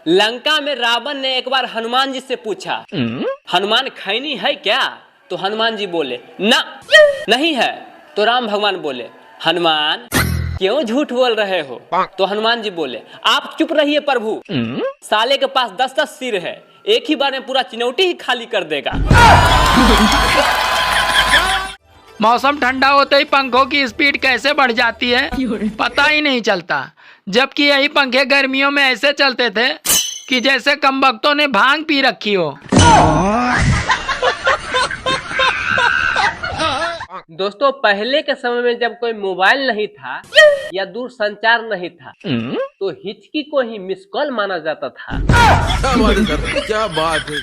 लंका में रावण ने एक बार हनुमान जी से पूछा, हनुमान खैनी है क्या? तो हनुमान जी बोले ना नहीं है। तो राम भगवान बोले, हनुमान क्यों झूठ बोल रहे हो? तो हनुमान जी बोले, आप चुप रहिए प्रभु, साले के पास 10-10 सिर है, एक ही बार में पूरा चिनौटी ही खाली कर देगा। मौसम ठंडा होते ही पंखों की स्पीड कैसे बढ़ जाती है पता ही नहीं चलता। जबकि यही पंखे गर्मियों में ऐसे चलते थे कि जैसे कमबख्तों ने भांग पी रखी हो। दोस्तों, पहले के समय में जब कोई मोबाइल नहीं था या दूर संचार नहीं था तो हिचकी को ही मिस कॉल माना जाता था। क्या बात है।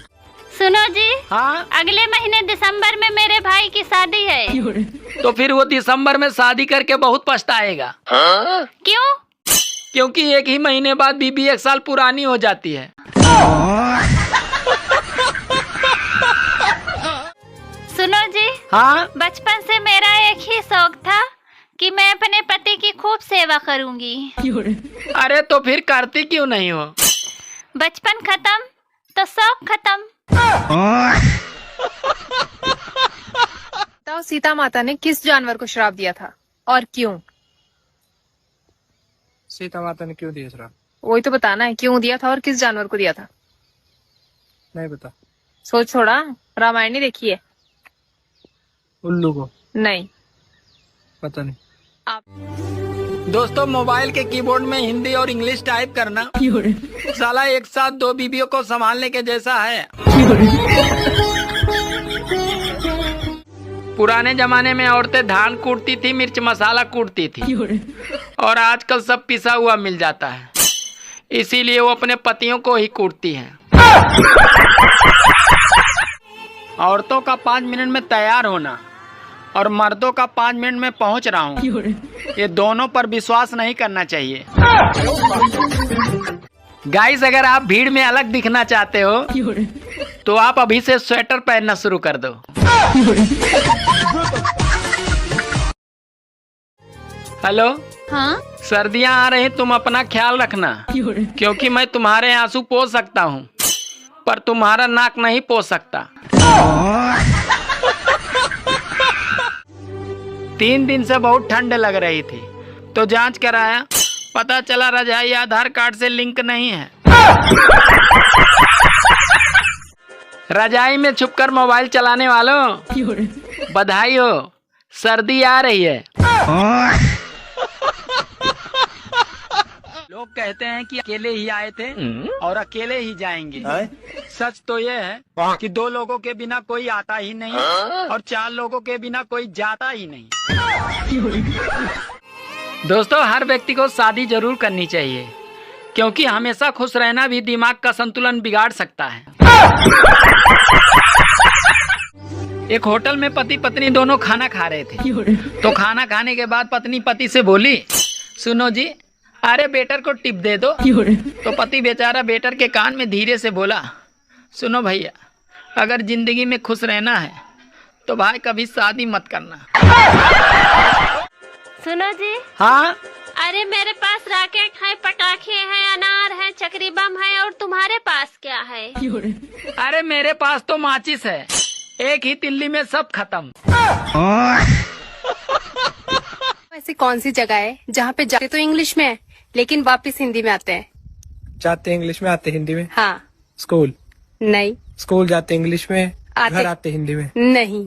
सुनो जी, हाँ, अगले महीने दिसंबर में मेरे भाई की शादी है। तो फिर वो दिसंबर में शादी करके बहुत पछताएगा। क्यों? क्योंकि एक ही महीने बाद बीबी 1 साल पुरानी हो जाती है। सुनो जी, हाँ, बचपन से मेरा एक ही शौक था कि मैं अपने पति की खूब सेवा करूंगी। अरे तो फिर करती क्यों नहीं हो? बचपन खत्म तो शौक खत्म। बताओ, सीता माता ने किस जानवर को श्राप दिया था और क्यों? सीता माता ने क्यों दिया श्राप? वही तो बताना है, क्यों दिया था और किस जानवर को दिया था। नहीं पता। सोच थोड़ा, रामायण नहीं देखी है? उल्लू को? नहीं। पता नहीं। दोस्तों, मोबाइल के कीबोर्ड में हिंदी और इंग्लिश टाइप करना साला एक साथ 2 बीबियों को संभालने के जैसा है। पुराने जमाने में औरतें धान कूटती थी, मिर्च मसाला कूटती थी, और आजकल सब पिसा हुआ मिल जाता है, इसीलिए वो अपने पतियों को ही कूटती हैं। औरतों का 5 मिनट में तैयार होना और मर्दों का 5 मिनट में पहुंच रहा हूँ, ये दोनों पर विश्वास नहीं करना चाहिए। गाइस, अगर आप भीड़ में अलग दिखना चाहते हो तो आप अभी से स्वेटर पहनना शुरू कर दो। हेलो, हाँ, सर्दियाँ आ रही, तुम अपना ख्याल रखना, क्योंकि मैं तुम्हारे आंसू पोंछ सकता हूँ पर तुम्हारा नाक नहीं पोंछ सकता। 3 दिन से बहुत ठंड लग रही थी तो जांच कराया, पता चला रजाई आधार कार्ड से लिंक नहीं है। रजाई में छुपकर मोबाइल चलाने वालों, बधाई हो, सर्दी आ रही है। लोग कहते हैं कि अकेले ही आए थे और अकेले ही जाएंगे। सच तो ये है कि 2 लोगों के बिना कोई आता ही नहीं और 4 लोगों के बिना कोई जाता ही नहीं। दोस्तों, हर व्यक्ति को शादी जरूर करनी चाहिए, क्योंकि हमेशा खुश रहना भी दिमाग का संतुलन बिगाड़ सकता है। एक होटल में पति पत्नी दोनों खाना खा रहे थे, तो खाना खाने के बाद पत्नी पति से बोली, सुनो जी, अरे बेटर को टिप दे दो। तो पति बेचारा बेटर के कान में धीरे से बोला, सुनो भैया, अगर जिंदगी में खुश रहना है तो भाई कभी शादी मत करना। सुनो जी, हाँ, अरे मेरे पास रॉकेट है, पटाखे हैं, अनार है, चक्री बम है, और तुम्हारे पास क्या है? अरे मेरे पास तो माचिस है, एक ही तिल्ली में सब खत्म। ऐसी कौन सी जगह है जहाँ पे जाते तो इंग्लिश में है लेकिन वापस हिंदी में आते हैं? जाते इंग्लिश में, आते हिंदी में। हाँ। स्कूल? नहीं। स्कूल जाते इंग्लिश में, आते। घर आते हिंदी में। नहीं।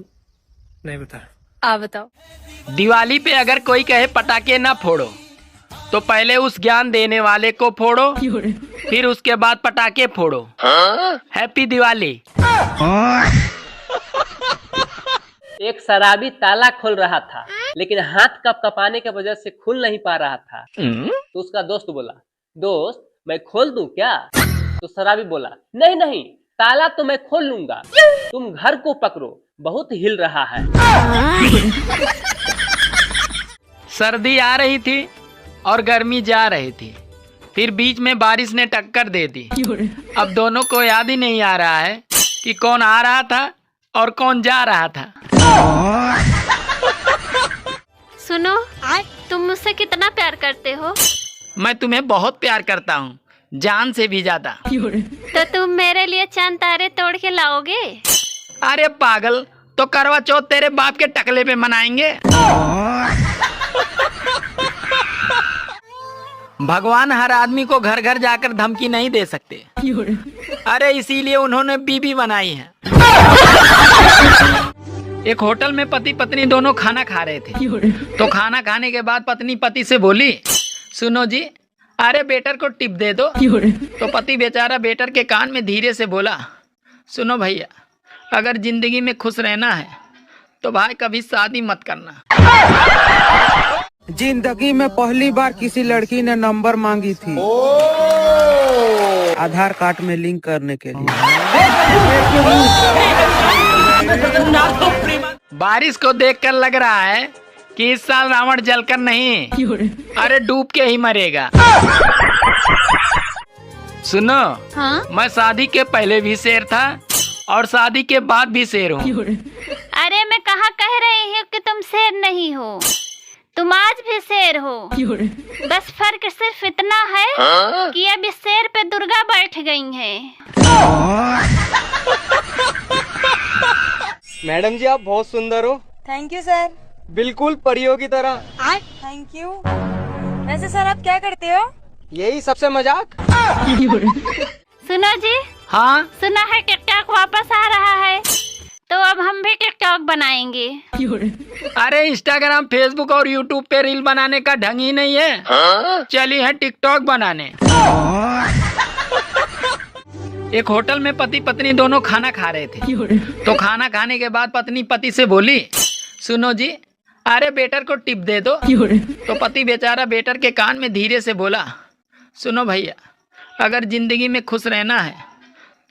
नहीं बता। आप बताओ। दिवाली पे अगर कोई कहे पटाखे ना फोड़ो तो पहले उस ज्ञान देने वाले को फोड़ो, फिर उसके बाद पटाखे फोड़ो। हैप्पी दिवाली। एक शराबी ताला खोल रहा था लेकिन हाथ कपकपाने के वजह से खुल नहीं पा रहा था, तो उसका दोस्त बोला, दोस्त मैं खोल दूं क्या? तो शराबी बोला, नहीं नहीं, ताला तो मैं खोल लूंगा, तुम घर को पकड़ो, बहुत हिल रहा है। सर्दी आ रही थी और गर्मी जा रही थी, फिर बीच में बारिश ने टक्कर दे दी। अब दोनों को याद ही नहीं आ रहा है कि कौन आ रहा था और कौन जा रहा था। सुनो, तुम मुझसे कितना प्यार करते हो? मैं तुम्हें बहुत प्यार करता हूँ, जान से भी ज्यादा। तो तुम मेरे लिए चांद तारे तोड़ के लाओगे? अरे पागल, तो करवा चौथ तेरे बाप के टकले पे मनाएंगे। भगवान हर आदमी को घर घर जाकर धमकी नहीं दे सकते। अरे इसीलिए उन्होंने बीबी बनाई है। एक होटल में पति पत्नी दोनों खाना खा रहे थे। तो खाना खाने के बाद पत्नी पति से बोली, सुनो जी, अरे बेटर को टिप दे दो। तो पति बेचारा बेटर के कान में धीरे से बोला, सुनो भैया, अगर जिंदगी में खुश रहना है तो भाई कभी शादी मत करना। जिंदगी में पहली बार किसी लड़की ने नंबर मांगी थी, आधार कार्ड में लिंक करने के लिए। बारिश को देखकर लग रहा है कि इस साल रावण जलकर नहीं, अरे डूब के ही मरेगा। सुनो, हाँ? मैं शादी के पहले भी शेर था और शादी के बाद भी शेर हूँ। अरे मैं कहाँ कह रही हूँ कि तुम शेर नहीं हो, तुम आज भी शेर हो। बस फर्क सिर्फ इतना है कि अब इस शेर पे दुर्गा बैठ गई है। मैडम जी, आप बहुत सुंदर हो। Thank you sir. बिल्कुल परियों की तरह। Thank you. वैसे सर आप क्या करते हो? यही सबसे मजाक। सुनो जी, हाँ, सुना है टिकटॉक वापस आ रहा है, तो अब हम भी टिकटॉक बनाएंगे। अरे इंस्टाग्राम, फेसबुक और यूट्यूब पे रील बनाने का ढंग ही नहीं है। चली है टिकटॉक बनाने। एक होटल में पति पत्नी दोनों खाना खा रहे थे। तो खाना खाने के बाद पत्नी पति से बोली, सुनो जी, अरे बेटर को टिप दे दो। तो पति बेचारा बेटर के कान में धीरे से बोला, सुनो भैया, अगर जिंदगी में खुश रहना है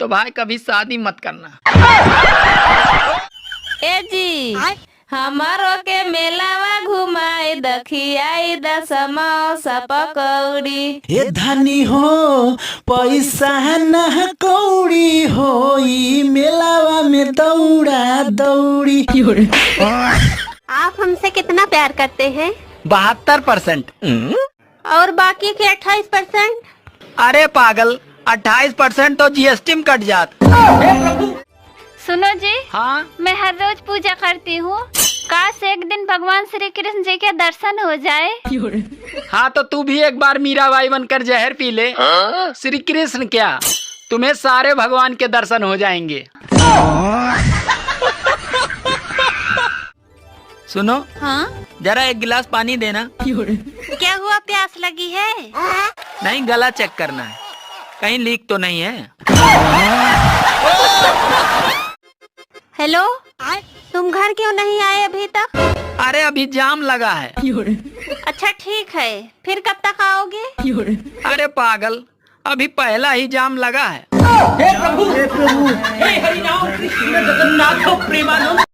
तो भाई कभी शादी मत करना। ए जी, हमारो के मेलावा घुमाई दखियाई द समोसा पकौड़ी। हे धनी हो, पैसा न कौड़ी होई, मेलावा में दौड़ा दौड़ी। आप हमसे कितना प्यार करते हैं? 72%। और बाकी के 28%? अरे पागल, 28% तो जीएसटी में कट जात। सुनो जी, हाँ, मैं हर रोज पूजा करती हूँ, काश एक दिन भगवान श्री कृष्ण जी के दर्शन हो जाए। हाँ, तो तू भी एक बार मीराबाई बनकर जहर पी ले। श्री कृष्ण क्या, तुम्हें सारे भगवान के दर्शन हो जाएंगे। सुनो, हाँ? जरा एक गिलास पानी देना। क्या हुआ, प्यास लगी है? नहीं, गला चेक करना है, कहीं लीक तो नहीं है। हेलो, तुम घर क्यों नहीं आए अभी तक? अरे अभी जाम लगा है। अच्छा ठीक है, फिर कब तक आओगे? अरे पागल, अभी पहला ही जाम लगा है। हे प्रभु, हे हरि राम कृष्ण जगन्नाथ प्रेमानंद।